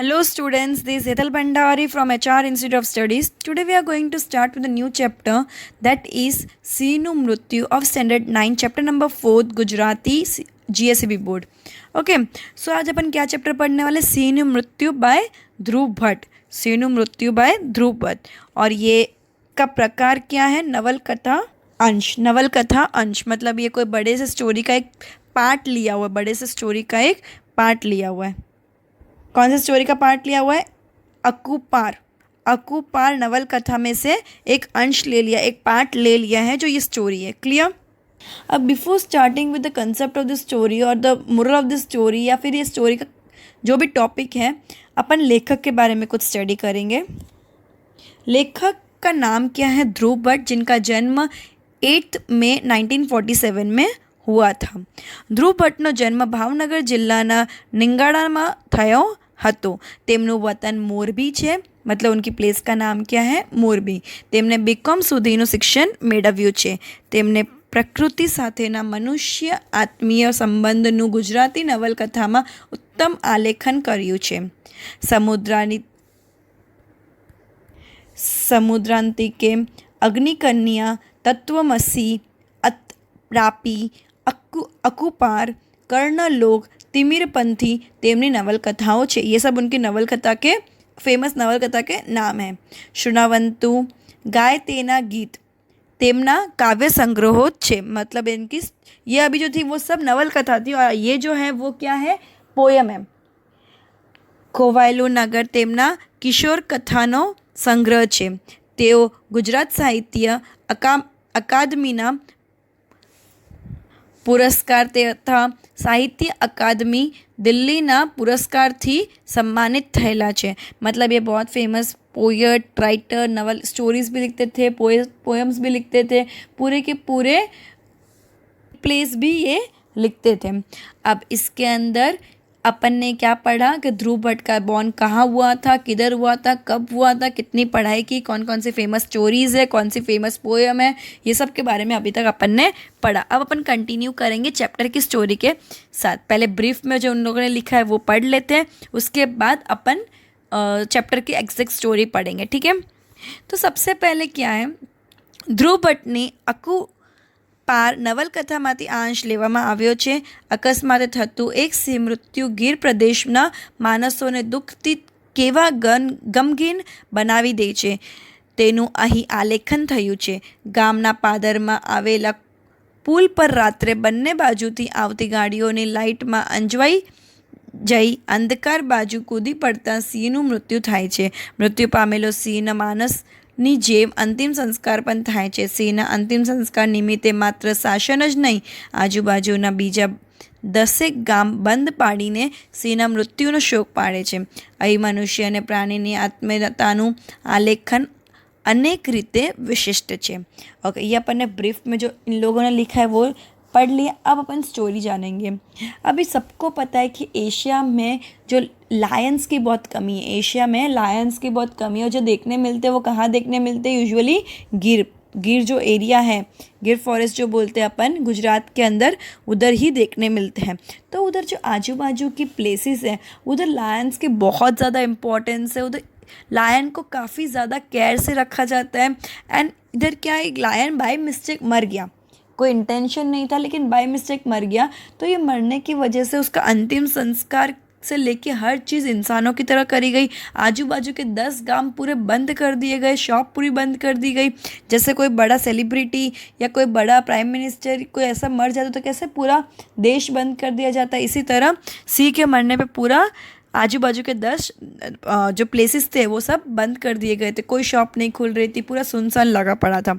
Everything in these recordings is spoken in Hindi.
Hello students, this is Hetal Bhandari from HR Institute of Studies. Today we are going to start with a new chapter, that is Sinu Mrityu of Standard 9, chapter number 4, Gujarati GSEB Board. Okay, so आज अपन क्या चैप्टर पढ़ने वाले? सीनु मृत्यु बाय ध्रुव भट्ट. सीनु मृत्यु बाय ध्रुव भट्ट. और ये का प्रकार क्या है? नवल कथा अंश. नवल कथा अंश मतलब ये कोई बड़े से स्टोरी का एक पार्ट लिया हुआ है. बड़े से स्टोरी का एक पार्ट लिया हुआ है. कौन सा स्टोरी का पार्ट लिया हुआ है? अकुपार. अकुपार नवल कथा में से एक अंश ले लिया, एक पार्ट ले लिया है जो ये स्टोरी है. क्लियर? अब before starting with the concept of the story और the moral of the story, या फिर ये स्टोरी का जो भी टॉपिक है, अपन लेखक के बारे में कुछ स्टडी करेंगे. लेखक का नाम क्या है? ध्रुव भट्ट, जिनका जन्म 8 मई 1947 में हुआ था. ધ્રુવ ભટ્ટનો જન્મ ભાવનગર જિલ્લાના નિંગાળામાં થયો હતો. તેમનું વતન મોરબી છે, मतलब उनकी प्लेस का नाम क्या है? मोरबी. તેમને બીકોમ સુધીનું શિક્ષણ મેળવ્યું છે. તેમને પ્રકૃતિ સાથેના મનુષ્ય આત્મીય સંબંધનું ગુજરાતી નવલકથામાં ઉત્તમ આલેખન કર્યું છે. સમુદ્રાંતિકે, અગ્નિકન્યા, તત્વમસી, રાપી, अकुपार, कर्णलोक, तिमिरपंथी તેમની નવલકથાઓ છે. ये सब उनकी नवलकथा के फेमस नवलकथा के नाम हैं. शुनावंतु, गाय तेना गीत તેમના काव्य संग्रहो છે. मतलब इनकी ये अभी जो थी वो सब नवलकथा थी, और ये जो है वो क्या है? पोयम है. ખોવાયેલું નગર તેમના કિશોર કથાનો સંગ્રહ છે. તેઓ ગુજરાત સાહિત્ય અકાદમીના પુરસ્કાર તથા સાહિત્ય અકાદમી દિલ્હીના પુરસ્कारથી सम्मानित થયેલા છે. मतलब ये बहुत famous poet, writer, Naval stories भी लिखते थे, पोएम्स भी लिखते थे, पूरे के पूरे प्लेस भी ये लिखते थे. अब इसके अंदर अपन ने क्या पढ़ा कि ध्रुव भट्ट का बॉर्न कहाँ हुआ था, किधर हुआ था, कब हुआ था, कितनी पढ़ाई की, कौन कौन सी फेमस स्टोरीज़ है, कौन सी फेमस पोएम है, ये सब के बारे में अभी तक अपन ने पढ़ा. अब अपन कंटिन्यू करेंगे चैप्टर की स्टोरी के साथ. पहले ब्रीफ में जो उन लोगों ने लिखा है वो पढ़ लेते हैं, उसके बाद अपन चैप्टर की एग्जैक्ट स्टोरी पढ़ेंगे. ठीक है? तो सबसे पहले क्या है? ध्रुव भट्ट ने પાર નવલકથામાંથી અંશ લેવામાં આવ્યો છે. અકસ્માતે થતું એક સિંહ મૃત્યુ ગીર પ્રદેશના માણસોને દુઃખથી કેવા ગમગીન બનાવી દે છે, તેનું અહીં આલેખન થયું છે. ગામના પાદરમાં આવેલા પુલ પર રાત્રે બંને બાજુથી આવતી ગાડીઓની લાઇટમાં અંજવાઈ જઈ અંધકાર બાજુ કૂદી પડતા સિંહનું મૃત્યુ થાય છે. મૃત્યુ પામેલો સિંહ માણસની જેમ અંતિમ સંસ્કાર પણ થાય છે. સિંહના અંતિમ સંસ્કાર નિમિત્તે માત્ર શાસન જ નહીં, આજુબાજુના બીજા 10 ગામ બંધ પાડીને સિંહના મૃત્યુનો શોક પાડે છે. અહીં મનુષ્ય અને પ્રાણીની આત્મીયતાનું આલેખન अनेक रीते विशिष्ट है. ओके, ये अपन ने ब्रीफ में जो इन लोगों ने लिखा है वो पढ़ लिया. अब अपन स्टोरी जानेंगे. अभी सबको पता है कि एशिया में जो लायंस की बहुत कमी है. एशिया में लायंस की बहुत कमी है. और जो देखने मिलते हैं वो कहाँ देखने मिलते हैं? यूजुअली गिर जो एरिया है, गिर फॉरेस्ट जो बोलते हैं अपन गुजरात के अंदर, उधर ही देखने मिलते हैं. तो उधर जो आजू बाजू की प्लेसेस हैं उधर लायंस की बहुत ज़्यादा इम्पोर्टेंस है. उधर लायन को काफ़ी ज़्यादा केयर से रखा जाता है. एंड इधर क्या है? एक लायन बाय मिस्टेक मर गया, कोई इंटेंशन नहीं था लेकिन बाय मिस्टेक मर गया. तो ये मरने की वजह से उसका अंतिम संस्कार से लेके हर चीज़ इंसानों की तरह करी गई. आजू बाजू के 10 गांव पूरे बंद कर दिए गए, शॉप पूरी बंद कर दी गई. जैसे कोई बड़ा सेलिब्रिटी या कोई बड़ा प्राइम मिनिस्टर कोई ऐसा मर जाता तो कैसे पूरा देश बंद कर दिया जाता है, इसी तरह सिंह के मरने पे पूरा आजू बाजू के 10 जो प्लेसेस थे वो सब बंद कर दिए गए थे. कोई शॉप नहीं खुल रही थी, पूरा सुनसान लगा पड़ा था.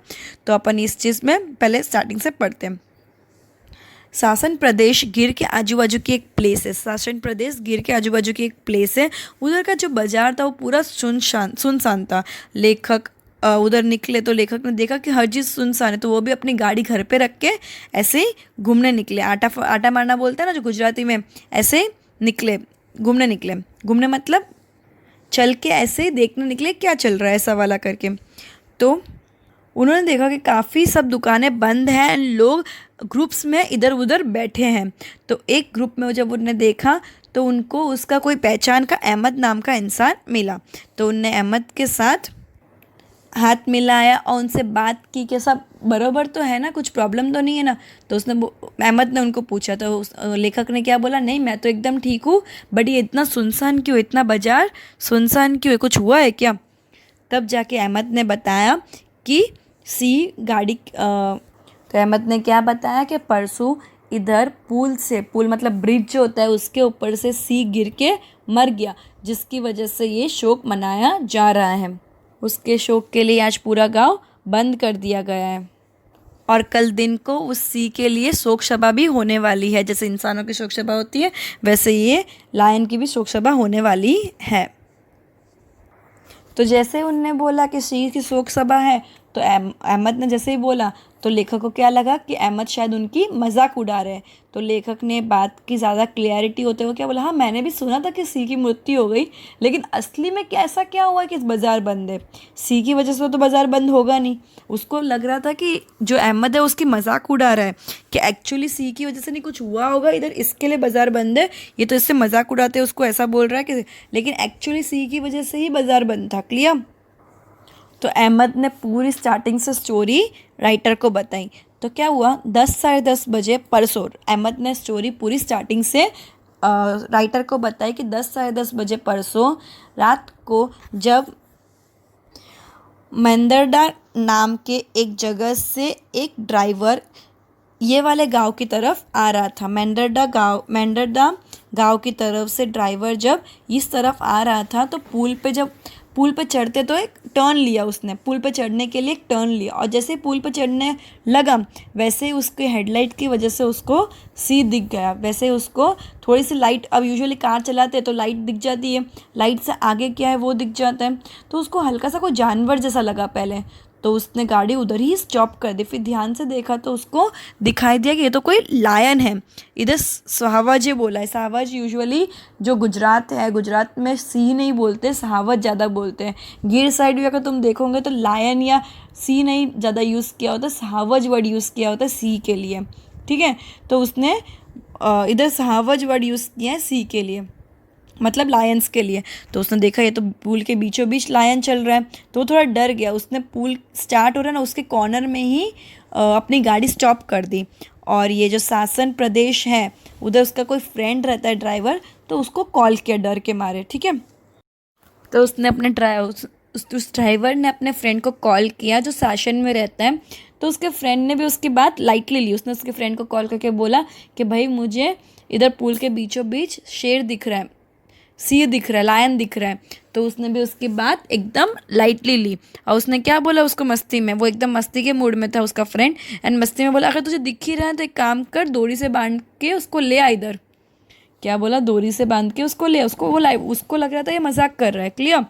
तो अपन इस चीज़ में पहले स्टार्टिंग से पढ़ते हैं. शासन प्रदेश गिर के आजू बाजू की एक प्लेस है. शासन प्रदेश गिर के आजू बाजू की एक प्लेस है. उधर का जो बाजार था वो पूरा सुनसान था. लेखक उधर निकले तो लेखक ने देखा कि हर चीज़ सुनसान है. तो वो भी अपनी गाड़ी घर पे रख के ऐसे ही घूमने निकले. आटा मारना बोलते हैं ना जो गुजराती में, ऐसे ही निकले, घूमने निकले. घूमने मतलब चल के ऐसे ही देखने निकले क्या चल रहा है ऐसा वाला करके. तो उन्होंने देखा कि काफ़ी सब दुकानें बंद हैं एंड लोग ग्रुप्स में इधर उधर बैठे हैं. तो एक ग्रुप में जब उन्होंने देखा तो उनको उसका कोई पहचान का अहमद नाम का इंसान मिला। तो उनने अहमद के साथ हाथ मिलाया और उनसे बात की कि सब बराबर तो है ना, कुछ प्रॉब्लम तो नहीं है ना। तो अहमद ने उनको पूछा, तो लेखक ने क्या बोला, नहीं मैं तो एकदम ठीक हूँ, बट ये इतना सुनसान क्यों, इतना बाजार सुनसान क्यों है, कुछ हुआ है क्या। तब जाके अहमद ने बताया कि सी गाड़ी तो अहमद ने क्या बताया कि परसों इधर पुल मतलब ब्रिज जो होता है उसके ऊपर से सी गिर के मर गया, जिसकी वजह से ये शोक मनाया जा रहा है। उसके शोक के लिए आज पूरा गांव बंद कर दिया गया है और कल दिन को उस सी के लिए शोक सभा भी होने वाली है। जैसे इंसानों की शोक सभा होती है वैसे ये लायन की भी शोक सभा होने वाली है। तो जैसे उनने बोला कि सी की शोक सभा है, तो अहमद ने जैसे ही बोला तो लेखक को क्या लगा कि अहमद शायद उनकी मजाक उड़ा रहे हैं। तो लेखक ने बात की ज़्यादा क्लियरिटी होते हुए क्या बोला, हाँ मैंने भी सुना था कि सी की मृत्यु हो गई, लेकिन असली में क्या ऐसा क्या हुआ कि बाज़ार बंद है। सी की वजह से तो बाज़ार बंद होगा नहीं। उसको लग रहा था कि जो अहमद है उसकी मजाक उड़ा रहा है कि एक्चुअली सी की वजह से नहीं कुछ हुआ होगा इधर, इसके लिए बाज़ार बंद है, ये तो इससे मजाक उड़ाते हैं उसको ऐसा बोल रहा है कि, लेकिन एक्चुअली सी की वजह से ही बाज़ार बंद था। क्लियर। तो अहमद ने पूरी स्टार्टिंग से स्टोरी राइटर को बताई। तो क्या हुआ, 10 साढ़े 10 बजे परसों अहमद ने स्टोरी पूरी स्टार्टिंग से राइटर को बताई कि 10 साढ़े 10 बजे परसों रात को जब मेंदरडा नाम के एक जगह से एक ड्राइवर ये वाले गांव की तरफ आ रहा था। मेंदरडा गांव की तरफ से ड्राइवर जब इस तरफ आ रहा था तो पुल पे चढ़ते तो एक टर्न लिया, उसने पुल पे चढ़ने के लिए एक टर्न लिया और जैसे ही पुल पे चढ़ने लगा वैसे ही उसके हेडलाइट की वजह से उसको सी दिख गया। वैसे ही उसको थोड़ी सी लाइट, अब यूजुअली कार चलाते हैं तो लाइट दिख जाती है, लाइट से आगे क्या है वो दिख जाता है, तो उसको हल्का सा कोई जानवर जैसा लगा पहले। तो उसने गाड़ी उधर ही स्टॉप कर दी। फिर ध्यान से देखा तो उसको दिखाई दिया कि ये तो कोई लायन है। इधर सहावज बोला है। सहावज यूजुअली जो गुजरात है, गुजरात में सी नहीं बोलते, सहावज ज़्यादा बोलते हैं। गिर साइड भी अगर तुम देखोगे तो लायन या सी नहीं ज़्यादा यूज़ किया होता, सहावज वर्ड यूज़ किया होता सी के लिए। ठीक है, तो उसने इधर सहावज वर्ड यूज़ किया है सी के लिए, मतलब लायंस के लिए। तो उसने देखा ये तो पुल के बीचों बीच लायन चल रहा है, तो वो थोड़ा डर गया। उसने पुल स्टार्ट हो रहा है ना उसके कॉर्नर में ही अपनी गाड़ी स्टॉप कर दी। और ये जो शासन प्रदेश है उधर उसका कोई फ्रेंड रहता है ड्राइवर, तो उसको कॉल किया डर के मारे। ठीक है, तो उसने अपने उस ड्राइवर ने अपने फ्रेंड को कॉल किया जो शासन में रहता है। तो उसके फ्रेंड ने भी उसकी बात लाइटली ली। उसने उसके फ्रेंड को कॉल करके बोला कि भाई मुझे इधर पुल के बीचों बीच शेर दिख रहा है, सी दिख रहा है, लायन दिख रहा है। तो उसने भी उसकी बात एकदम लाइटली ली और उसने क्या बोला उसको मस्ती में, वो एकदम मस्ती के मूड में था उसका फ्रेंड, एंड मस्ती में बोला अगर तुझे दिख ही रहा है तो एक काम कर, डोरी से बांध के उसको ले आ इधर। क्या बोला, डोरी से बांध के उसको ले। उसको लग रहा था ये मजाक कर रहा है। क्लियर।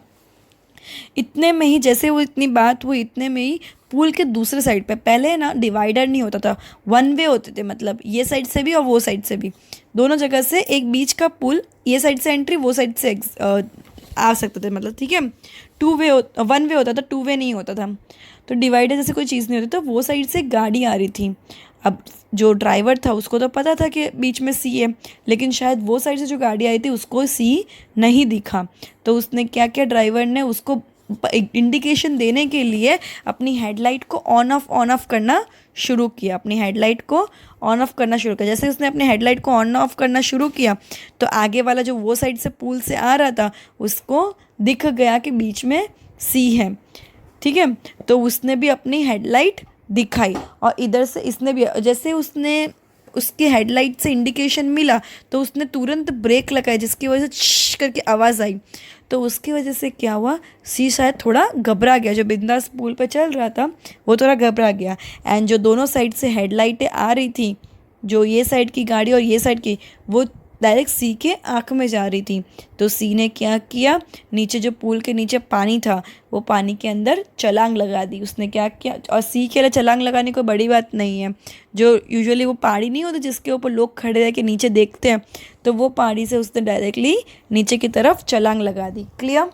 इतने में ही जैसे वो इतनी बात हुई, इतने में ही पुल के दूसरे साइड पे, पहले ना डिवाइडर नहीं होता था, वन वे होते थे, मतलब ये साइड से भी और वो साइड से भी, दोनों जगह से एक बीच का पुल, ये साइड से एंट्री वो साइड से आ सकते थे, मतलब ठीक है। वन वे होता था, टू वे नहीं होता था। तो डिवाइडर जैसे कोई चीज़ नहीं होती, तो वो साइड से गाड़ी आ रही थी। अब जो ड्राइवर था उसको तो पता था कि बीच में सी है, लेकिन शायद वो साइड से जो गाड़ी आई थी उसको सी नहीं दिखा। तो उसने क्या किया, ड्राइवर ने उसको इंडिकेशन देने के लिए अपनी हेडलाइट को ऑन ऑफ करना शुरू किया। अपनी हेडलाइट को ऑन ऑफ करना शुरू किया। जैसे उसने अपने हेडलाइट को ऑन ऑफ करना शुरू किया तो आगे वाला जो वो साइड से पुल से आ रहा था उसको दिख गया कि बीच में सी है। ठीक है, तो उसने भी अपनी हेडलाइट दिखाई और इधर से इसने भी, जैसे उसने उसकी हेडलाइट से इंडिकेशन मिला तो उसने तुरंत ब्रेक लगाई, जिसकी वजह से श करके आवाज़ आई। तो उसकी वजह से क्या हुआ, सी शायद थोड़ा घबरा गया। जो बिंदास पुल पे चल रहा था वो थोड़ा घबरा गया। एंड जो दोनों साइड से हेडलाइटें आ रही थी, जो ये साइड की गाड़ी और ये साइड की, वो डायरेक्ट सी के आँख में जा रही थी। तो सी ने क्या किया, नीचे जो पुल के नीचे पानी था वो पानी के अंदर छलांग लगा दी। उसने क्या किया, और सी के लिए छलांग लगाने कोई बड़ी बात नहीं है। जो यूजुअली वो पहाड़ी नहीं होती जिसके ऊपर लोग खड़े रह के नीचे देखते हैं, तो वो पहाड़ी से उसने डायरेक्टली नीचे की तरफ छलांग लगा दी। क्लियर।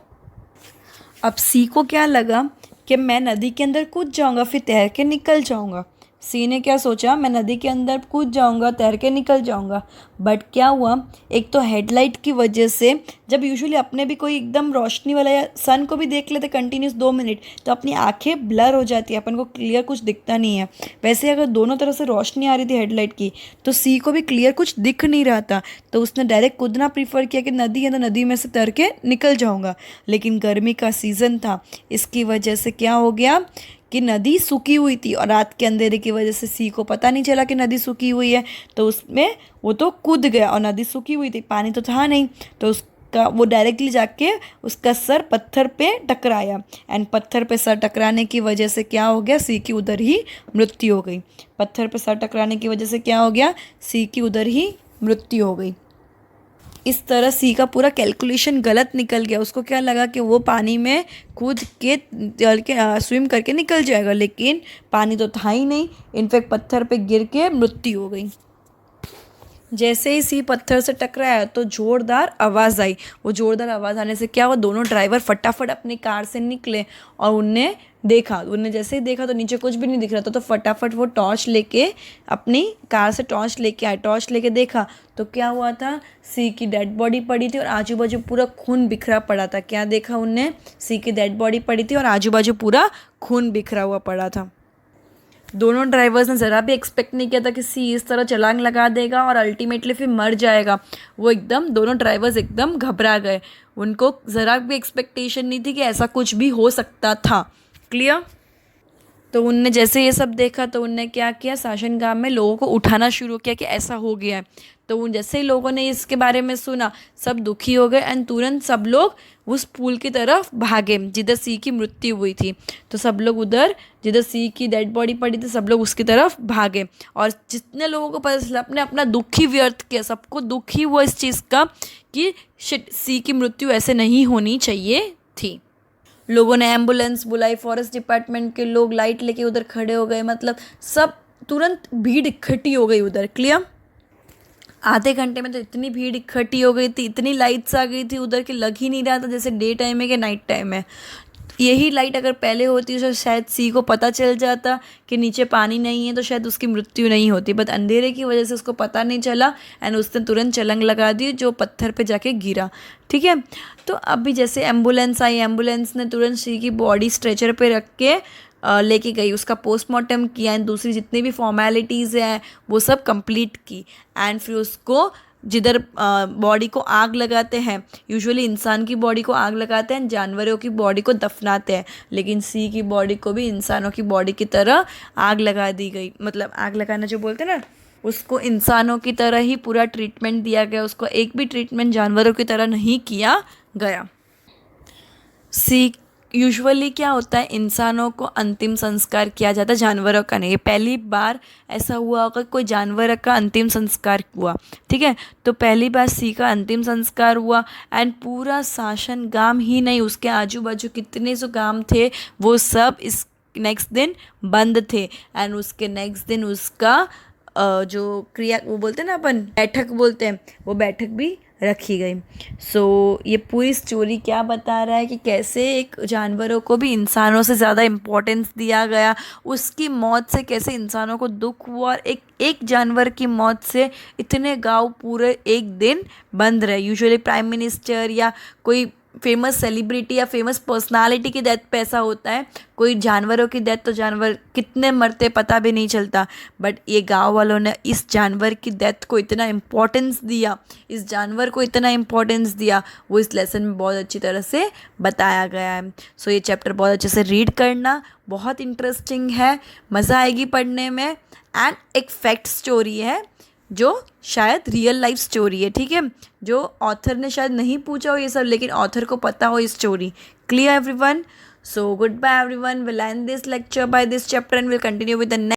अब सी को क्या लगा कि मैं नदी के अंदर कूद जाऊँगा, फिर तैर के निकल जाऊँगा, सी ने क्या सोचा, मैं नदी के अंदर कूद जाऊंगा, तैर के निकल जाऊंगा। बट क्या हुआ, एक तो हेडलाइट की वजह से, जब यूजुअली अपने भी कोई एकदम रोशनी वाला या सन को भी देख लेते कंटिन्यूस 2 मिनट, तो अपनी आंखें ब्लर हो जाती है, अपन को क्लियर कुछ दिखता नहीं है। वैसे अगर दोनों तरफ से रोशनी आ रही थी हेडलाइट की, तो सी को भी क्लियर कुछ दिख नहीं रहा था। तो उसने डायरेक्ट कूदना प्रीफर किया कि नदी है तो नदी में से तैर के निकल जाऊंगा। लेकिन गर्मी का सीज़न था, इसकी वजह से क्या हो गया कि नदी सूखी हुई थी, और रात के अंधेरे की वजह से सी को पता नहीं चला कि नदी सूखी हुई है। तो उसमें वो तो कूद गया, और नदी सूखी हुई थी, पानी तो था नहीं, तो उसका वो डायरेक्टली जाके उसका सर पत्थर पे टकराया। एंड पत्थर पे सर टकराने की वजह से क्या हो गया, सी की उधर ही मृत्यु हो गई। पत्थर पे सर टकराने की वजह से क्या हो गया, सी की उधर ही मृत्यु हो गई। इस तरह सी का पूरा कैलकुलेशन गलत निकल गया। उसको क्या लगा कि वो पानी में कूद के तैर के स्विम करके निकल जाएगा, लेकिन पानी तो था ही नहीं। इनफैक्ट पत्थर पे गिर के मृत्यु हो गई। जैसे ही सी पत्थर से टकराया तो जोरदार आवाज़ आई। वो जोरदार आवाज़ आने से क्या हुआ, दोनों ड्राइवर फटाफट अपनी कार से निकले, और उनने जैसे ही देखा तो नीचे कुछ भी नहीं दिख रहा था। तो फटाफट वो टॉर्च लेके, अपनी कार से टॉर्च लेके आए। टॉर्च लेके देखा तो क्या हुआ था, सी की डेड बॉडी पड़ी थी और आजू बाजू पूरा खून बिखरा पड़ा था। क्या देखा उनने, सी की डेड बॉडी पड़ी थी और आजू बाजू पूरा खून बिखरा हुआ पड़ा था। दोनों ड्राइवर्स ने ज़रा भी एक्सपेक्ट नहीं किया था कि सी इस तरह छलांग लगा देगा और अल्टीमेटली फिर मर जाएगा। वो एकदम, दोनों ड्राइवर्स एकदम घबरा गए। उनको ज़रा भी एक्सपेक्टेशन नहीं थी कि ऐसा कुछ भी हो सकता था। क्लियर। तो उनने जैसे ये सब देखा तो उनने क्या किया, शासन गांव में लोगों को उठाना शुरू किया कि ऐसा हो गया है। तो उन जैसे ही लोगों ने इसके बारे में सुना, सब दुखी हो गए एंड तुरंत सब लोग उस पुल की तरफ भागे जिधर सी की मृत्यु हुई थी। तो सब लोग उधर जिधर सी की डेड बॉडी पड़ी थी, सब लोग उसकी तरफ भागे। और जितने लोगों को पता चला, अपने अपना दुखी व्यर्थ किया। सबको दुखी हुआ इस चीज़ का कि शिट, सी की मृत्यु ऐसे नहीं होनी चाहिए थी। लोगों ने एम्बुलेंस बुलाई, फॉरेस्ट डिपार्टमेंट के लोग लाइट लेके उधर खड़े हो गए। मतलब सब तुरंत भीड़ इकट्ठी हो गई उधर। क्लियर। आधे घंटे में तो इतनी भीड़ इकट्ठी हो गई थी, इतनी लाइट्स आ गई थी उधर कि लग ही नहीं रहा था जैसे डे टाइम है कि नाइट टाइम है। यही लाइट अगर पहले होती तो शायद सी को पता चल जाता कि नीचे पानी नहीं है, तो शायद उसकी मृत्यु नहीं होती। बट अंधेरे की वजह से उसको पता नहीं चला एंड उसने तुरंत छलांग लगा दी, जो पत्थर पे जाके गिरा। ठीक है। तो अभी जैसे एम्बुलेंस आई, एम्बुलेंस ने तुरंत सी की बॉडी स्ट्रेचर पे रख के लेके गई, उसका पोस्टमार्टम किया एंड दूसरी जितनी भी फॉर्मेलिटीज़ हैं वो सब कंप्लीट की। एंड फिर उसको जिधर बॉडी को आग लगाते हैं, यूजुअली इंसान की बॉडी को आग लगाते हैं, जानवरों की बॉडी को दफनाते हैं, लेकिन सी की बॉडी को भी इंसानों की बॉडी की तरह आग लगा दी गई। मतलब आग लगाना जो बोलते हैं ना, उसको इंसानों की तरह ही पूरा ट्रीटमेंट दिया गया। उसको एक भी ट्रीटमेंट जानवरों की तरह नहीं किया गया। सी यूजुअली क्या होता है, इंसानों को अंतिम संस्कार किया जाता है, जानवरों का नहीं। पहली बार ऐसा हुआ होगा कोई जानवर का अंतिम संस्कार हुआ। ठीक है। तो पहली बार सी का अंतिम संस्कार हुआ एंड पूरा शासन गांव ही नहीं, उसके आजू बाजू कितने जो गांव थे वो सब इस नेक्स्ट दिन बंद थे। एंड उसके नेक्स्ट दिन उसका जो क्रिया वो बोलते हैं ना अपन, बैठक बोलते हैं, वो बैठक भी रखी गई। सो ये पूरी स्टोरी क्या बता रहा है कि कैसे एक जानवरों को भी इंसानों से ज़्यादा इम्पोर्टेंस दिया गया। उसकी मौत से कैसे इंसानों को दुख हुआ, और एक जानवर की मौत से इतने गांव पूरे एक दिन बंद रहे। यूजुअली प्राइम मिनिस्टर या कोई फेमस सेलिब्रिटी या फेमस पर्सनालिटी की डेथ पे ऐसा होता है। कोई जानवरों की डेथ तो जानवर कितने मरते पता भी नहीं चलता, बट ये गांव वालों ने इस जानवर की डेथ को इतना इम्पोर्टेंस दिया, इस जानवर को इतना इम्पोर्टेंस दिया, वो इस लेसन में बहुत अच्छी तरह से बताया गया है। सो ये चैप्टर बहुत अच्छे से रीड करना, बहुत इंटरेस्टिंग है, मज़ा आएगी पढ़ने में। एंड एक फैक्ट स्टोरी है जो शायद रियल लाइफ स्टोरी है। ठीक है। जो ऑथर ने शायद नहीं पूछा हो ये सब, लेकिन ऑथर को पता हो ये story. Clear everyone. So goodbye everyone, will end this lecture by this chapter and will continue with the next.